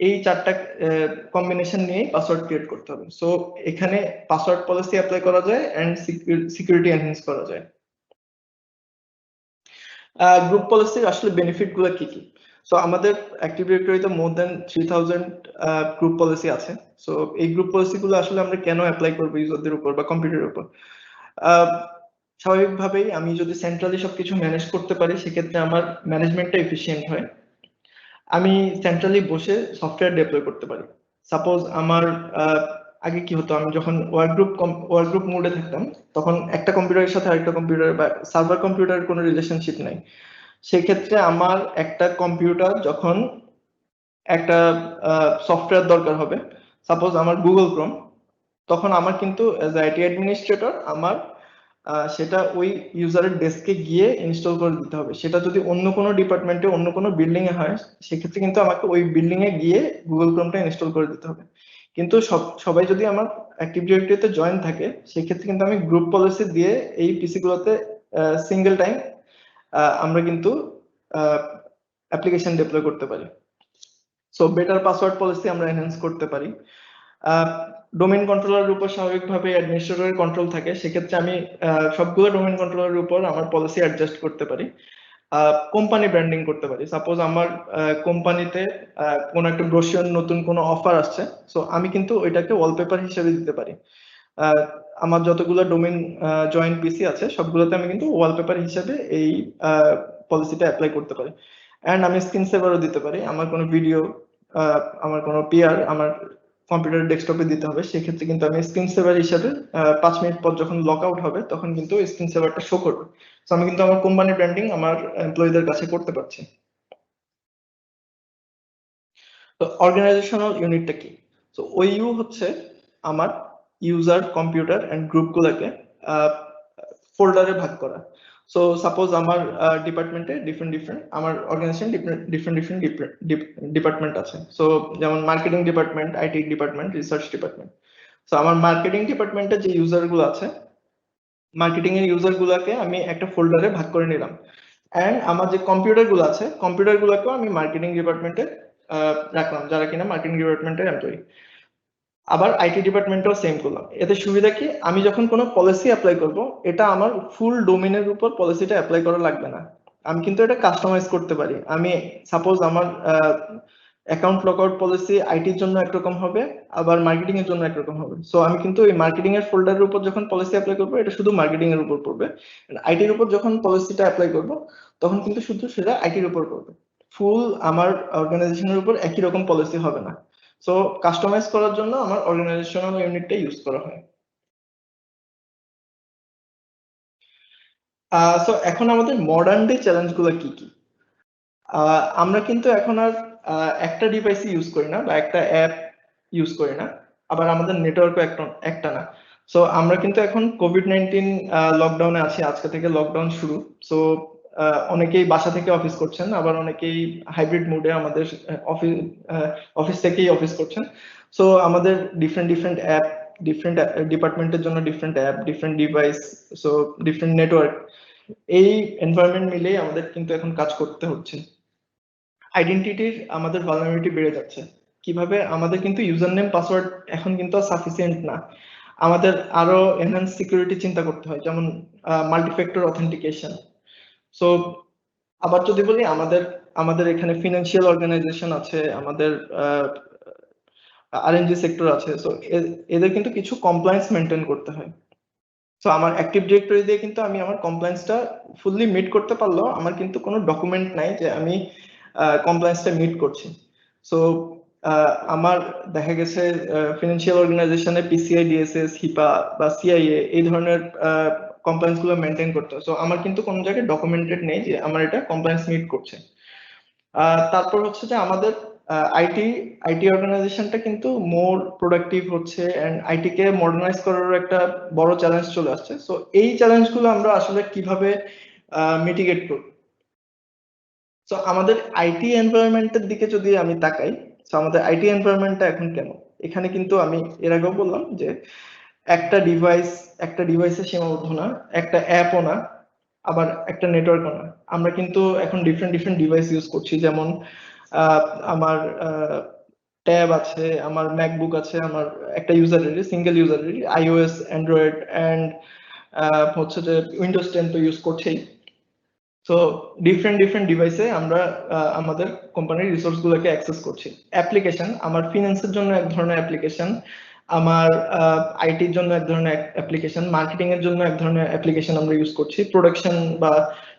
Speaker 2: এই 4টা কম্বিনেশন নিয়ে পাসওয়ার্ড ক্রিয়েট করতে হবে। সো এখানে পাসওয়ার্ড পলিসি অ্যাপ্লাই করা যায় এন্ড সিকিউরিটি এনহ্যান্স করা যায়। গ্রুপ পলিসির আসলে বেনিফিট গুলো কি কি? সো আমাদের অ্যাক্টিভ ডিরেক্টরিতে মোর দ্যান 3000 গ্রুপ পলিসি আছে। সো এই গ্রুপ পলিসি গুলো আসলে আমরা কেন অ্যাপ্লাই করবো ইউজারদের উপর বা কম্পিউটারের উপর? স্বাভাবিকভাবেই আমি যদি সেন্ট্রালি সবকিছু ম্যানেজ করতে পারি সেক্ষেত্রে আমার ম্যানেজমেন্টটা এফিশিয়েন্ট হয়। আমি সেন্ট্রালি বসে সফটওয়্যার ডিপ্লয় করতে পারি। সাপোজ আমার আগে কি হতো, আমি যখন ওয়ার্ক গ্রুপ মোডে থাকতাম তখন একটা কম্পিউটারের সাথে আরেকটা কম্পিউটার বা সার্ভার কম্পিউটারের কোনো রিলেশনশিপ নাই। সেক্ষেত্রে আমার একটা কম্পিউটার যখন একটা সফটওয়্যার দরকার হবে, সাপোজ আমার গুগল ক্রোম, তখন আমার কিন্তু অ্যাজ আইটি অ্যাডমিনিস্ট্রেটর আমার সেটা ওই ইউজারের ডেস্কে গিয়ে ইনস্টল করে দিতে হবে। সেটা যদি অন্য কোনো ডিপার্টমেন্টে অন্য কোনো বিল্ডিং এ হয়, সেক্ষেত্রে কিন্তু আমাকে ওই বিল্ডিং এ গিয়ে গুগল ক্রোমটা ইনস্টল করে দিতে হবে। কিন্তু সবাই যদি আমার অ্যাক্টিভ ডিরেক্টরিতে জয়েন থাকে, সেক্ষেত্রে কিন্তু আমি গ্রুপ পলিসি দিয়ে এই পিসি গুলোতে সিঙ্গেল টাইম আমরা কিন্তু অ্যাপ্লিকেশন ডিপ্লয় করতে পারি। সো বেটার পাসওয়ার্ড পলিসি আমরা এনহ্যান্স করতে পারি। ডোমেইন কন্ট্রোলারের উপর স্বাভাবিকভাবে অ্যাডমিনিস্ট্রেটরের কন্ট্রোল থাকে, সেক্ষেত্রে আমি সবগুলো ডোমেইন কন্ট্রোলারের উপর আমার পলিসি অ্যাডজাস্ট করতে পারি। কোম্পানি ব্র্যান্ডিং করতে পারি। সাপোজ আমার কোম্পানিতে কোনো একটা ব্রোশিওর নতুন কোনো অফার আসছে, সো আমি কিন্তু ওইটাকে ওয়ালপেপার হিসেবে দিতে পারি। আমার যতগুলো ডোমেইন জয়েন্ট পিসি আছে সবগুলোতে আমি কিন্তু ওয়ালপেপার হিসেবে এই পলিসিটা অ্যাপ্লাই করতে পারি। অ্যান্ড আমি স্ক্রিন সেভারও দিতে পারি। আমার কোনো ভিডিও, আমার কোনো পিআর আমার কম্পিউটার ডেস্কটপে দিতে হবে, সেক্ষেত্রে কিন্তু আমি স্ক্রিন সেভার হিসেবে 5 মিনিট পর যখন লক আউট হবে তখন কিন্তু স্ক্রিন সেভারটা শো করবে। তো আমি কিন্তু আমার কোম্পানি ব্র্যান্ডিং আমার এমপ্লয়ীদের কাছে করতে পারছি। তো অর্গানাইজেশনাল ইউনিটটা কি? তো ওইইউ হচ্ছে আমার ইউজার, কম্পিউটার এন্ড গ্রুপগুলোকে ফোল্ডারে ভাগ করা। সো সাপোজ আমার ডিপার্টমেন্টে ডিফারেন্ট আমার অর্গানাইজেশন ডিফারেন্ট ডিপার্টমেন্ট আছে। সো যেমন marketing department, IT department, research department. So আমার মার্কেটিং ডিপার্টমেন্টে যে ইউজার গুলো আছে, মার্কেটিং এর ইউজার গুলাকে আমি একটা ফোল্ডারে ভাগ করে নিলাম। এন্ড আমার যে কম্পিউটার গুলো আছে, কম্পিউটার গুলোকেও আমি মার্কেটিং ডিপার্টমেন্টে রাখলাম, যারা কিনা মার্কেটিং ডিপার্টমেন্টের এমপ্লয়ি। আবার আইটি ডিপার্টমেন্টেও সেম করলাম। এতে সুবিধা কি, আমি যখন কোনো পলিসি অ্যাপ্লাই করব, এটা আমার ফুল ডোমেনের উপর পলিসিটা অ্যাপ্লাই করা লাগবে না। আমি কিন্তু এটা কাস্টমাইজ করতে পারি। আমি সাপোজ আমার অ্যাকাউন্ট লকআউট পলিসি আইটির জন্য একরকম হবে, আবার মার্কেটিং এর জন্য একরকম হবে। সো আমি কিন্তু এই মার্কেটিং এর ফোল্ডারের উপর যখন পলিসি অ্যাপ্লাই করবো, এটা শুধু মার্কেটিং এর উপর পড়বে। আইটির উপর যখন পলিসিটা অ্যাপ্লাই করব, তখন কিন্তু শুধু সেটা আইটির উপর পড়বে। ফুল আমার অর্গানাইজেশনের উপর একই রকম পলিসি হবে না। সো কাস্টমাইজ করার জন্য আমার অর্গানাইজেশনাল ইউনিটটা ইউজ করা হয়। সো এখন আমাদের মডার্ন ডে চ্যালেঞ্জ গুলো কি কি? আমরা কিন্তু এখন আর একটা ডিভাইসই ইউজ করি না বা একটা অ্যাপ ইউজ করি না, আবার আমাদের নেটওয়ার্কও একটা না। সো আমরা কিন্তু এখন কোভিড-19 লকডাউনে আছি, আজকে থেকে লকডাউন শুরু। সো অনেকেই বাসা থেকে অফিস করছেন, আবার অনেকেই হাইব্রিড মোডে আমাদের অফিস অফিস থেকেই অফিস করছেন। সো আমাদের ডিফারেন্ট অ্যাপ, ডিফারেন্ট ডিপার্টমেন্টের জন্য different app, different device, so different network, এই এনভায়রনমেন্ট মিলেই আমাদের কিন্তু এখন কাজ করতে হচ্ছে। আইডেন্টিটির আমাদের ভালনারেবিলিটি বেড়ে যাচ্ছে। কিভাবে? আমাদের কিন্তু ইউজার নেম পাসওয়ার্ড এখন কিন্তু সাফিসিয়েন্ট না, আমাদের আরো এনহান্স সিকিউরিটি চিন্তা করতে হয়, যেমন মাল্টি ফ্যাক্টর অথেন্টিকেশন। সো আবার যদি বলি, আমাদের আমাদের এখানে ফিনান্সিয়াল অর্গানাইজেশন আছে, আমাদের আরএনজি সেক্টর আছে। সো এদের কিন্তু কিছু কমপ্লায়েন্স মেনটেন করতে হয়। সো আমার অ্যাক্টিভ ডিরেক্টরি দিয়ে কিন্তু আমি আমার কমপ্লায়েন্সটা ফুললি মিট করতে পারলেও আমার কিন্তু কোনো ডকুমেন্ট নাই যে আমি কমপ্লায়েন্সটা মিট করছি। সো আমার দেখা গেছে ফিনান্সিয়াল অর্গানাইজেশনে পিসিআই, ডিএসএস, হিপা বা সিআইএ এই ধরনের কমপ্লায়েন্স গুলো মেনটেন করতে হয়। সো আমার কিন্তু কোনো জায়গায় ডকুমেন্টেড নেই যে আমার এটা কমপ্লায়েন্স মিট করছে। তারপর হচ্ছে যে আমাদের আইটি আইটি অর্গানাইজেশনটা কিন্তু মোর প্রোডাক্টিভ হচ্ছে, এন্ড আইটি কে মডার্নাইজ করার একটা বড় চ্যালেঞ্জ চলে আসছে। সো এই চ্যালেঞ্জগুলো আমরা আসলে কিভাবে মিটিগেট করব? সো আমাদের আইটি এনভায়রনমেন্টের দিকে যদি আমি তাকাই, সো আমাদের আইটি এনভায়রনমেন্টটা এখন কেন, এখানে কিন্তু আমি এর আগেও বললাম যে একটা ডিভাইসে সীমাবদ্ধ না, একটা অ্যাপও না, আবার একটা নেটওয়ার্কও না। আমরা কিন্তু এখন ডিফারেন্ট ডিভাইস ইউজ করছি, যেমন আহ, আমার ট্যাব আছে, আমার ম্যাকবুক আছে, আমার একটা ইউজারেরই, সিঙ্গেল ইউজারেরই, আইওএস, অ্যান্ড্রয়েড এন্ড হচ্ছে যে উইন্ডোজ 10 তো ইউজ করছেই। সো ডিফারেন্ট ডিভাইসে আমরা আমাদের কোম্পানির রিসোর্স গুলোকে অ্যাক্সেস করছি। অ্যাপ্লিকেশন, আমার ফিনান্সের জন্য এক ধরনের অ্যাপ্লিকেশন, আমার আইটির জন্য এক ধরনের অ্যাপ্লিকেশন, মার্কেটিং এর জন্য এক ধরনের অ্যাপ্লিকেশন আমরা ইউজ করছি, প্রোডাকশন বা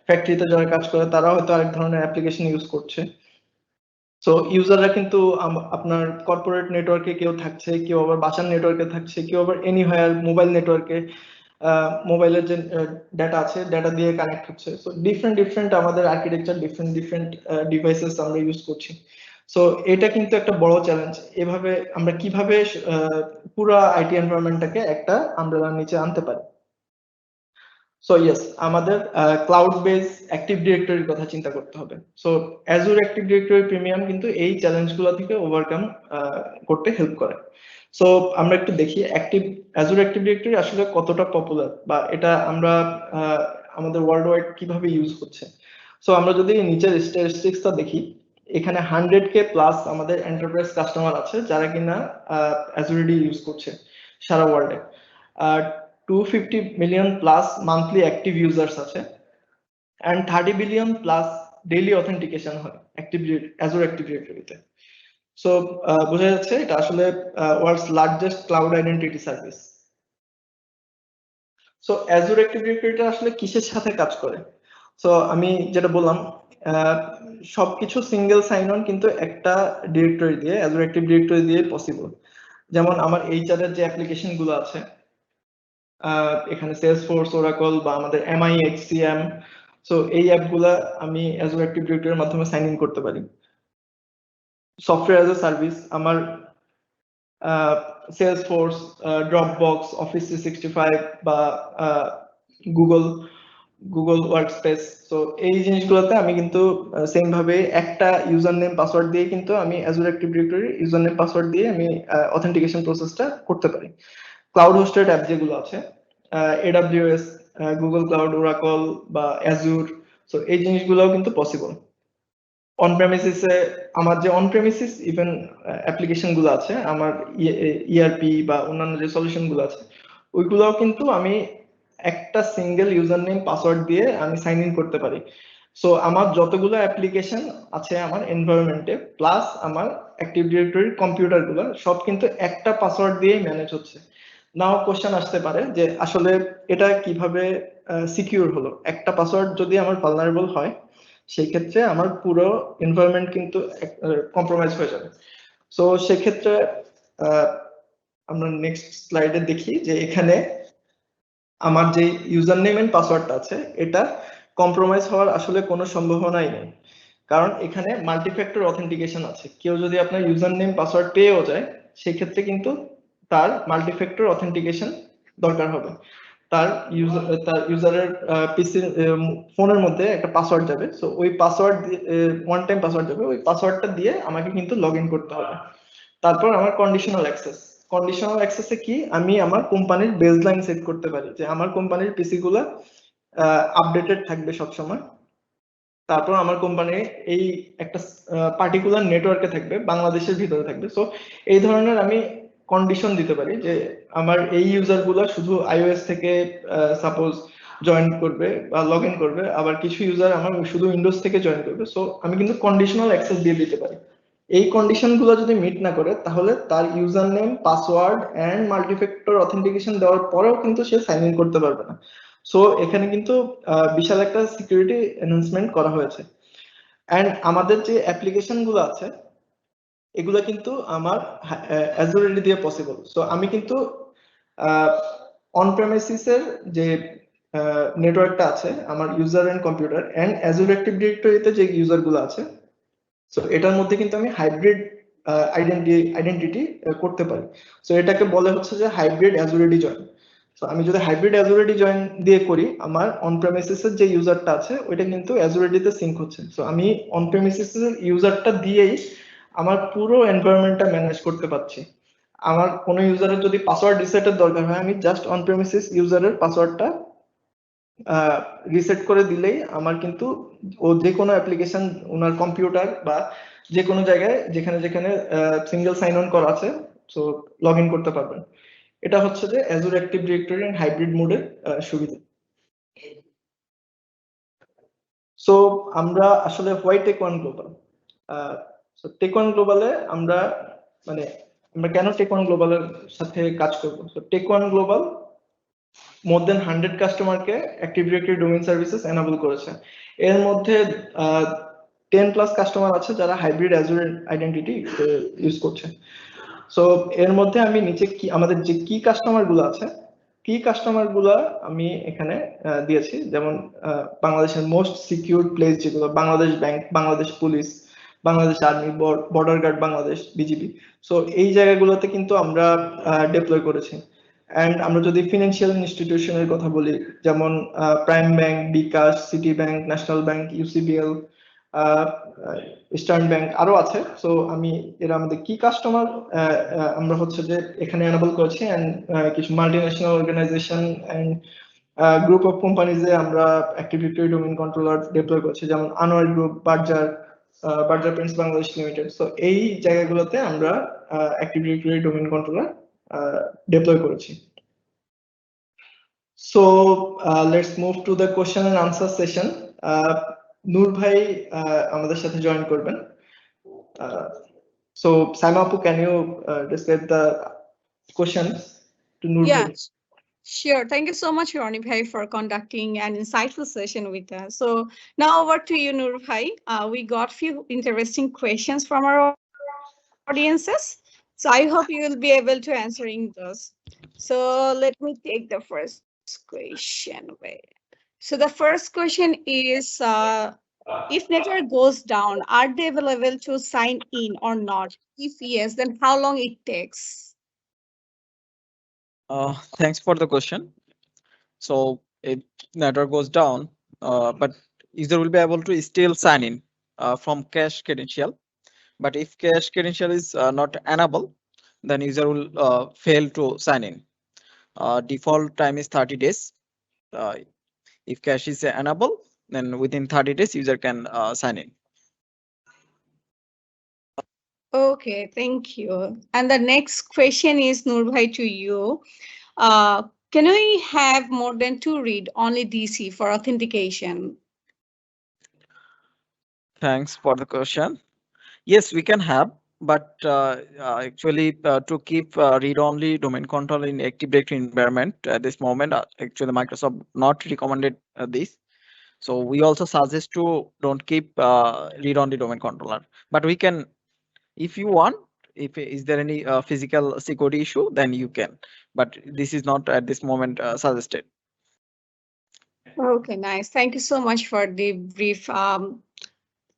Speaker 2: ফ্যাক্টরিতে যারা কাজ করে তারা হয়তো আরেক ধরনের অ্যাপ্লিকেশন ইউজ করছে। সো ইউজাররা কিন্তু আপনার কর্পোরেট নেটওয়ার্কে কেউ থাকছে, কেউ আবার বাসার নেটওয়ার্কে থাকছে, কেউ আবার এনিহোয়ার মোবাইল নেটওয়ার্কে, মোবাইলের যে ডেটা আছে ডেটা দিয়ে কানেক্ট হচ্ছে। সো ডিফারেন্ট আমাদের আর্কিটেকচার, ডিফারেন্ট ডিভাইসেস আমরা ইউজ করছি। সো এটা কিন্তু একটা বড় চ্যালেঞ্জ। এভাবে আমরা কিভাবে পুরো আইটি এনভায়রনমেন্টটাকে একটা আমব্রেলার নিচে আনতে পারি? সো ইয়েস, আমাদের ক্লাউড বেস অ্যাক্টিভ ডিরেক্টরির কথা চিন্তা করতে হবে। So Azure active directory premium কিন্তু এই চ্যালেঞ্জগুলো থেকে ওভারকাম করতে হেল্প করে। সো আমরা একটু দেখি অ্যাজুর অ্যাক্টিভ ডিরেক্টরি আসলে কতটা পপুলার, বা এটা আমরা আমাদের ওয়ার্ল্ড ওয়াইড কিভাবে ইউজ হচ্ছে। সো আমরা যদি নিচের স্ট্যাটিস্টিক্সটা দেখি, এখানে 100K প্লাস আমাদের এন্টারপ্রাইজ কাস্টমার আছে যারা কিনা অ্যাজুরিডি ইউজ করছে সারা ওয়ার্ল্ডে। আর 250 million plus monthly active users আছে, and 30 billion plus daily authentication হয় অ্যাজুর অ্যাক্টিভ ডিরেক্টরিতে। সো বোঝা যাচ্ছে এটা আসলে world's largest cloud identity service. So Azure active ডিরেক্টরিটা আসলে কিসের সাথে কাজ করে? সো আমি যেটা বললাম, সবকিছু সিঙ্গেল সাইন অন কিন্তু একটা ডিরেক্টরি দিয়ে, অ্যাজুর অ্যাক্টিভ ডিরেক্টরি দিয়ে পসিবল। যেমন আমার এইচআর এর যে অ্যাপ্লিকেশন গুলো আছে, এখানে সেলসফোর্স, ওরাকল বা আমাদের এমআই এইচসিএম, সো এই অ্যাপগুলা আমি অ্যাজুর অ্যাক্টিভ ডিরেক্টরির মাধ্যমে সাইন ইন করতে পারি। সফটওয়্যার অ্যাজ এ সার্ভিস আমার সেলসফোর্স, ড্রপবক্স, অফিস 365 বা গুগল গুগল ওয়ার্কস্পেস, তো এই জিনিসগুলোতে আমি কিন্তু সেম ভাবে একটা ইউজার নেম পাসওয়ার্ড দিয়ে কিন্তু আমি Azure active directory user name password দিয়ে আমি অথেন্টিকেশন প্রসেসটা করতে পারি। ক্লাউড হোস্টেড অ্যাপ যেগুলো আছে, এডব্লিউএস, গুগল ক্লাউড, ওরাকল বা অ্যাজুর, সো এই জিনিসগুলোও কিন্তু পসিবল। অন প্রেমিসিসে আমার যে অন প্রেমিসিস ইভেন অ্যাপ্লিকেশন গুলো আছে, আমার ইআরপি বা অন্যান্য যে সলিউশন গুলো আছে, ওইগুলোও কিন্তু আমি একটা সিঙ্গেল ইউজার নেম পাসওয়ার্ড দিয়ে আমি সাইন ইন করতে পারি। সো আমার যতগুলো অ্যাপ্লিকেশন আছে আমার এনভায়রনমেন্টে, প্লাস আমার অ্যাক্টিভ ডিরেক্টরির কম্পিউটার গুলো, সব কিন্তু একটা পাসওয়ার্ড দিয়েই ম্যানেজ হচ্ছে। নাও কোশ্চেন আসতে পারে যে আসলে এটা কিভাবে সিকিউর হলো? একটা পাসওয়ার্ড যদি আমার ভালনারেবল হয়, সেই ক্ষেত্রে আমার পুরো এনভায়রনমেন্ট কিন্তু কম্প্রোমাইজ হয়ে যাবে। সো সেক্ষেত্রে আমরা নেক্সট স্লাইডে দেখি যে এখানে আমার যে ইউজার নেম এন্ড পাসওয়ার্ডটা আছে, এটা কম্প্রোমাইজ হওয়ার আসলে কোনো সম্ভাবনাই নেই, কারণ এখানে মাল্টিফ্যাক্টর অথেন্টিকেশন আছে। কেউ যদি আপনার ইউজার নেম পাসওয়ার্ড পেয়েও যায়, সেই ক্ষেত্রে কিন্তু তার মাল্টিফ্যাক্টর অথেন্টিকেশন দরকার হবে। তার ইউজারের পিসি ফোনের মধ্যে একটা পাসওয়ার্ড যাবে, সো ওই পাসওয়ার্ড, ওয়ান টাইম পাসওয়ার্ড যাবে, ওই পাসওয়ার্ডটা দিয়ে আমাকে কিন্তু লগ ইন করতে হবে। তারপর আমার কন্ডিশনাল অ্যাক্সেসে কি, আমি আমার কোম্পানির বেসলাইন সেট করতে পারি যে আমার কোম্পানির পিসি গুলা আপডেটেড থাকবে সবসময়। তারপর আমার কোম্পানি এই একটা পার্টিকুলার নেটওয়ার্কে থাকবে, বাংলাদেশের ভিতরে থাকবে। সো এই ধরনের আমি কন্ডিশন দিতে পারি যে আমার এই ইউজার গুলা শুধু আইওএস থেকে সাপোজ জয়েন করবে বা লগ ইন করবে, আবার কিছু ইউজার আমার শুধু উইন্ডোজ থেকে জয়েন করবে। সো আমি কিন্তু কন্ডিশনাল অ্যাক্সেস দিয়ে দিতে পারি। এই কন্ডিশন গুলো যদি মিট না করে, তাহলে তার user name, password and multifactor authentication দেওয়ার পরেও কিন্তু সে সাইন ইন করতে পারবে না। সো এখানে কিন্তু বিশাল একটা সিকিউরিটি এনহান্সমেন্ট করা হয়েছে। এন্ড আমাদের যে অ্যাপ্লিকেশন গুলো আছে, এগুলো কিন্তু আমার অ্যাজুরিটি দিয়ে পসিবল। সো আমি কিন্তু অন প্রেমিসিসের যে নেটওয়ার্কটা আছে আমার user and computer, and azure active ডিরেক্টরিতে যে ইউজার গুলো আছে, সো এটার মধ্যে কিন্তু আমি হাইব্রিড আইডেন্টিটি করতে পারি। সো এটাকে বলে হচ্ছে যে হাইব্রিড অ্যাজুরিটি জয়েন। সো আমি যদি হাইব্রিড অ্যাজুরিটি জয়েন দিয়ে করি, আমার অন প্রেমিসিসের যে ইউজারটা আছে ওইটা কিন্তু অ্যাজুরিটিতে সিঙ্ক হচ্ছে। সো আমি অন প্রেমিসিসের ইউজারটা দিয়েই আমার পুরো এনভায়রনমেন্টটা ম্যানেজ করতে পারছি। আমার কোনো ইউজারের যদি পাসওয়ার্ড রিসেটের দরকার হয়, আমি জাস্ট অন প্রেমিসিস ইউজারের পাসওয়ার্ডটা রিসেট করে দিলেই আমার কিন্তু ও যে কোনো অ্যাপ্লিকেশন, ওনার কম্পিউটার বা যে কোনো জায়গায় যেখানে যেখানে সিঙ্গেল সাইন অন করা আছে, সো লগ ইন করতে পারবেন। এটা হচ্ছে যে Azure active directory and hybrid মোডের সুবিধা। সো আমরা আসলে why tech one global, tech one গ্লোবালে আমরা মানে আমরা কেন টেক ওয়ান গ্লোবালের সাথে কাজ করবো? টেক ওয়ান গ্লোবাল মোর দেন 100 কাস্টমারকে active directory domain services enable করেছে। এর মধ্যে 10 প্লাস কাস্টমার আছে যারা হাইব্রিড অ্যাজুর আইডেন্টিটি ইউজ করছে। সো এর মধ্যে আমি নিচে কি আমাদের যে কি কাস্টমার গুলো আছে, কি কাস্টমার গুলা আমি এখানে দিয়েছি। যেমন বাংলাদেশের মোস্ট সিকিউর প্লেস যেগুলো, Bangladesh bank, Bangladesh police, Bangladesh army, border guard Bangladesh, BGB. So এই জায়গাগুলোতে কিন্তু আমরা ডিপ্লয় করেছি। অ্যান্ড আমরা যদি ফিনান্সিয়াল ইনস্টিটিউশনের কথা বলি, যেমন Prime Bank, bKash, City Bank, National Bank, UCBL, Eastern Bank, আরো আছে। সো আমি এরা আমাদের কি কাস্টমার আমরা হচ্ছে যে এখানে এনাবল করেছি, অ্যান্ড কিছু multinational organisation and group of কোম্পানিজে আমরা active directory domain controller deploy করছি, যেমন Anwar group, Berger Paints Bangladesh limited. So এই জায়গাগুলোতে আমরা active directory domain controller deploy করেছি। So let's move to the question and answer session. নূর ভাই আমাদের সাথে জয়েন করবেন। So Saima Apu, can you describe the questions to Noor bhai?
Speaker 1: Yeah, sure. Thank you so much, Ronnie Bhai, for conducting an insightful session with us. So now over to you, Noor Bhai. We got few interesting questions from our audiences. So I hope you will be able to answering those. So let me take the first question. Wait. So the first question is, if network goes down, are they available to sign in or not? If yes, then how long it takes?
Speaker 3: Thanks for the question. So if network goes down, but user will be able to still sign in from cache credential. But if cache credential is not enabled, then user will fail to sign in. Default time is 30 days. If cache is enabled, then within 30 days user can sign in.
Speaker 1: Okay, thank you. And the next question is, Noor Bhai, to you. Can we have more than two read-only DC for authentication?
Speaker 3: Thanks for the question. Yes, we can have, but actually to keep read-only domain control in Active Directory environment at this moment, actually Microsoft not recommended this. So we also suggest to don't keep read-only domain controller. But we can, if you want, if is there any physical security issue, then you can. But this is not at this moment suggested.
Speaker 1: Okay, nice. Thank you so much for the brief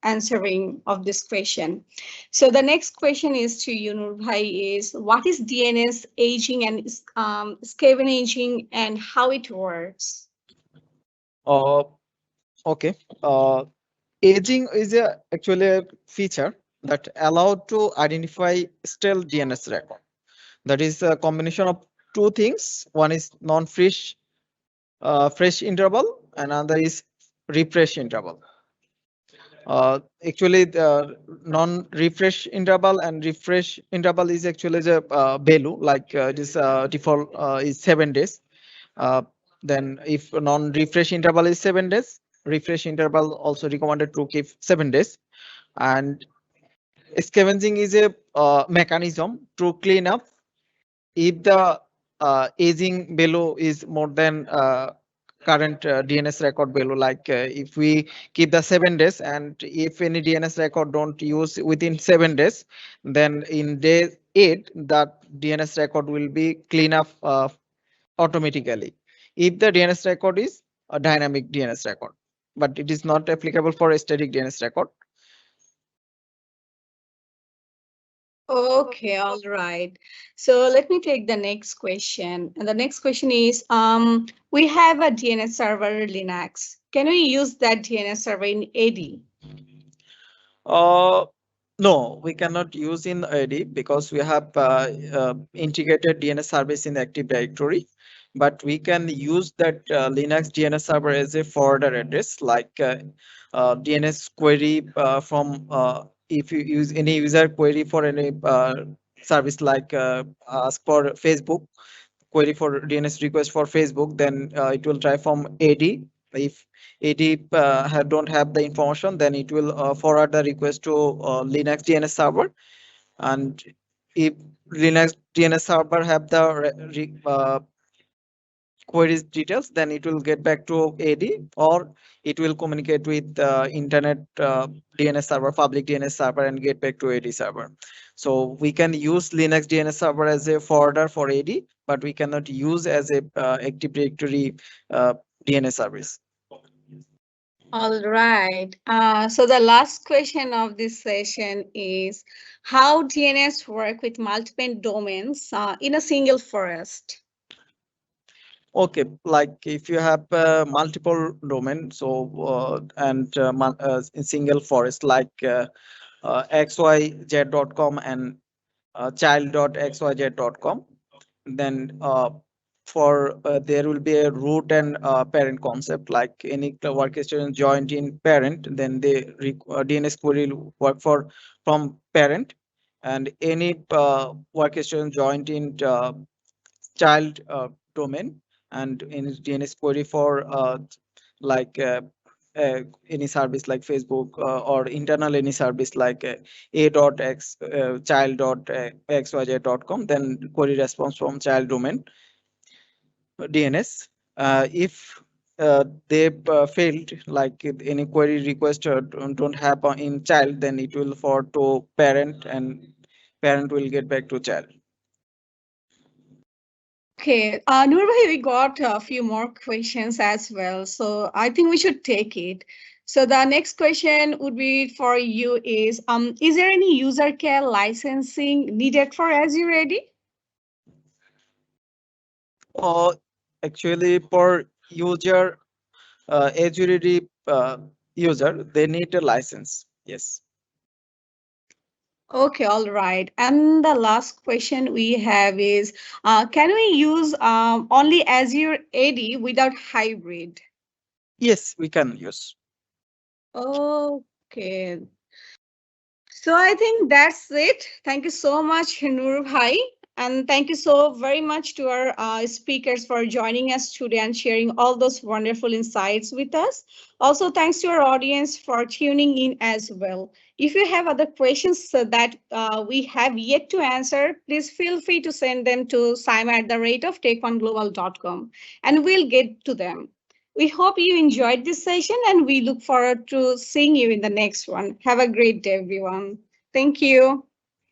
Speaker 1: answering of this question. So the next question is to you, Noor Bhai, is what is DNS aging and scavenging and how it works?
Speaker 3: Uh, okay. Aging is actually a feature that allowed to identify stale DNS record. That is a combination of two things. One is non-fresh fresh interval, and another is refresh interval. Actually, the non-refresh interval and refresh interval is actually the value, like it is default is 7 days. Uh, then if non-refresh interval is 7 days, refresh interval also recommended to keep 7 days. And scavenging is a mechanism to clean up if the aging value is more than current DNS record value. Like if we keep the 7 days, and if any DNS record don't use within 7 days, then in day 8 that DNS record will be clean up automatically. If the DNS record is a dynamic DNS record, but it is not applicable for a static DNS record.
Speaker 1: Okay, all right. So let me take the next question. And the next question is, we have a DNS server Linux. Can we use that DNS server in AD?
Speaker 3: Uh, no, we cannot use in AD because we have integrated DNS service in the Active Directory. But we can use that Linux DNS server as a forwarder address, like DNS query from if you use any user query for any service, like ask for Facebook query for DNS request for Facebook, then it will try from AD. If AD don't have the information, then it will forward the request to Linux DNS server. And if Linux DNS server have the queries details, then it will get back to AD, or it will communicate with internet DNS server, public DNS server, and get back to AD server. So we can use Linux DNS server as a forwarder for AD, but we cannot use as a Active Directory DNS service.
Speaker 1: All right. So the last question of this session is how DNS work with multiple domains in a single forest?
Speaker 3: Okay, like if you have multiple domain, so in single forest like xyz.com and child.xyz.com, then for there will be a root and parent concept. Like any orchestration joined in parent, then the DNS query will work for from parent, and any orchestration joined in child domain, and in DNS query for like any service like Facebook, or internal any service like a.x child.xyz.com, then query response from child domain DNS. If they failed, like if any query request don't have in child, then it will forward to parent, and parent will get back to child.
Speaker 1: Okay, Nurbhai, we got a few more questions as well, so I think we should take it. So the next question would be for you is there any user care licensing needed for Azure Ready?
Speaker 3: Or actually for user Azure user, they need a license. Yes.
Speaker 1: Okay, all right. And the last question we have is, can we use only Azure AD without hybrid?
Speaker 3: Yes, we can use.
Speaker 1: Okay. So I think that's it. Thank you so much, Noor Bhai. And thank you so very much to our speakers for joining us today and sharing all those wonderful insights with us. Also, thanks to our audience for tuning in as well. If you have other questions that we have yet to answer, please feel free to send them to simon@takeoneglobal.com and we'll get to them. We hope you enjoyed this session and we look forward to seeing you in the next one. Have a great day, everyone. Thank you.